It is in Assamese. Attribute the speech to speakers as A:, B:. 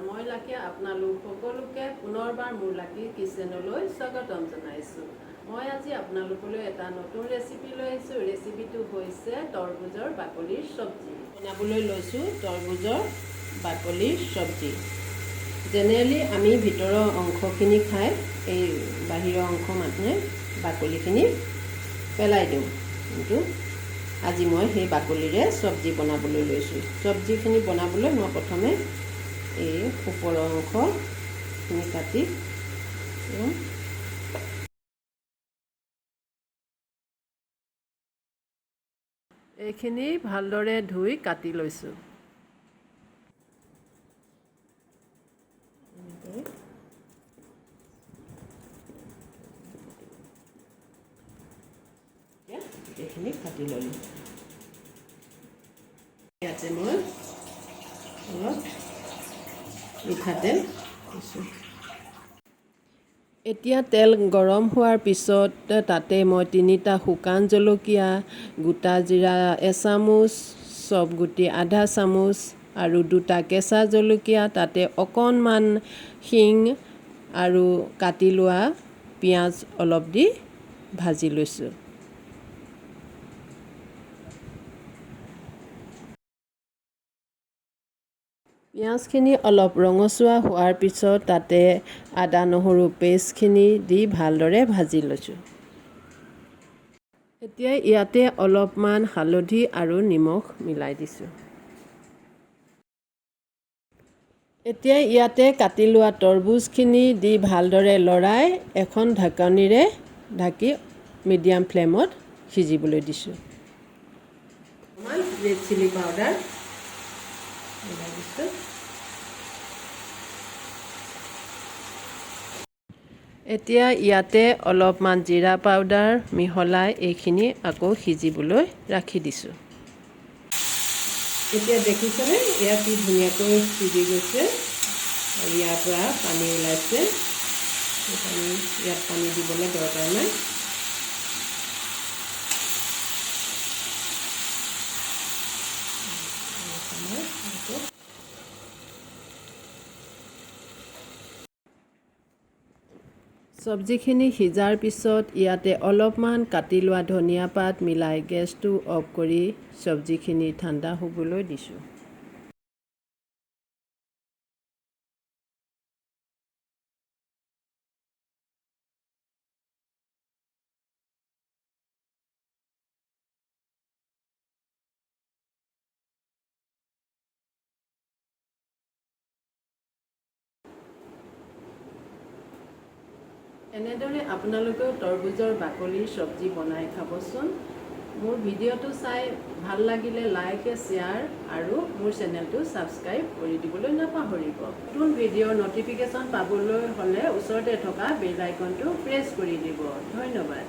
A: মই লাকি আপোনালোক সকলোকে পুনৰবাৰ মোৰ লাকি কিচেনলৈ স্বাগতম জনাইছোঁ। মই আজি আপোনালোকলৈ এটা নতুন ৰেচিপি লৈ আহিছোঁ। ৰেচিপিটো হৈছে তৰমুজৰ বাকলিৰ চব্জি। বনাবলৈ লৈছোঁ তৰমুজৰ বাকলিৰ চব্জি। জেনেৰেলি আমি ভিতৰৰ অংশখিনি খাই এই বাহিৰৰ অংশ মানুহে বাকলিখিনি পেলাই দিওঁ, কিন্তু আজি মই সেই বাকলিৰে চব্জি বনাবলৈ লৈছোঁ। চব্জিখিনি বনাবলৈ মই প্ৰথমে এই ওপৰৰ অংশখিনি কাটি এইখিনি ভালদৰে ধুই কাটি লৈছোঁ। এইখিনি কাটি ল'লোঁ। ইয়াতে মই অলপ মিঠাতেল দিছোঁ। এতিয়া তেল গৰম হোৱাৰ পিছত তাতে মই 3টা শুকান জলকীয়া, গোটা জিৰা এচামুচ, চব গুটি আধা চামুচ আৰু 2টা কেঁচা জলকীয়া, তাতে অকণমান হিং আৰু কাটি লোৱা পিঁয়াজ অলপ দি ভাজি লৈছোঁ। পিঁয়াজখিনি অলপ ৰঙচুৱা হোৱাৰ পিছত তাতে আদা নহৰু পেষ্টখিনি দি ভালদৰে ভাজি লৈছোঁ। এতিয়া ইয়াতে অলপমান হালধি আৰু নিমখ মিলাই দিছোঁ। এতিয়া ইয়াতে কাটি লোৱা তৰমুজখিনি দি ভালদৰে লৰাই এখন ঢাকনিৰে ঢাকি মিডিয়াম ফ্লেমত সিজিবলৈ দিছোঁ। অকণমান ৰেড চিলি পাউডাৰ মিলাই দিছোঁ। এতিয়া ইয়াতে অলপমান জিৰা পাউডাৰ মিহলাই এইখিনি আকৌ সিজিবলৈ ৰাখি দিছোঁ। এতিয়া দেখিছেনে এয়া কি ধুনীয়াকৈ সিজি গৈছে আৰু ইয়াৰ পৰা পানী ওলাইছে। ইয়াত পানী দিবলৈ দৰকাৰ নাই। চব্জিখিনি সিজাৰ পিছত ইয়াতে অলপমান কাটি লোৱা ধনিয়া পাত মিলাই গেছটো অফ কৰি চব্জিখিনি ঠাণ্ডা হ'বলৈ দিছোঁ। এনেদৰে আপোনালোকেও তৰমুজৰ বাকলিৰ চব্জি বনাই খাবচোন। মোৰ ভিডিঅ'টো চাই ভাল লাগিলে লাইক, শ্বেয়াৰ আৰু মোৰ চেনেলটো ছাবস্ক্ৰাইব কৰি দিবলৈ নাপাহৰিব। নতুন ভিডিঅ'ৰ ন'টিফিকেশ্যন পাবলৈ হ'লে ওচৰতে থকা বেল আইকনটো প্ৰেছ কৰি দিব। ধন্যবাদ।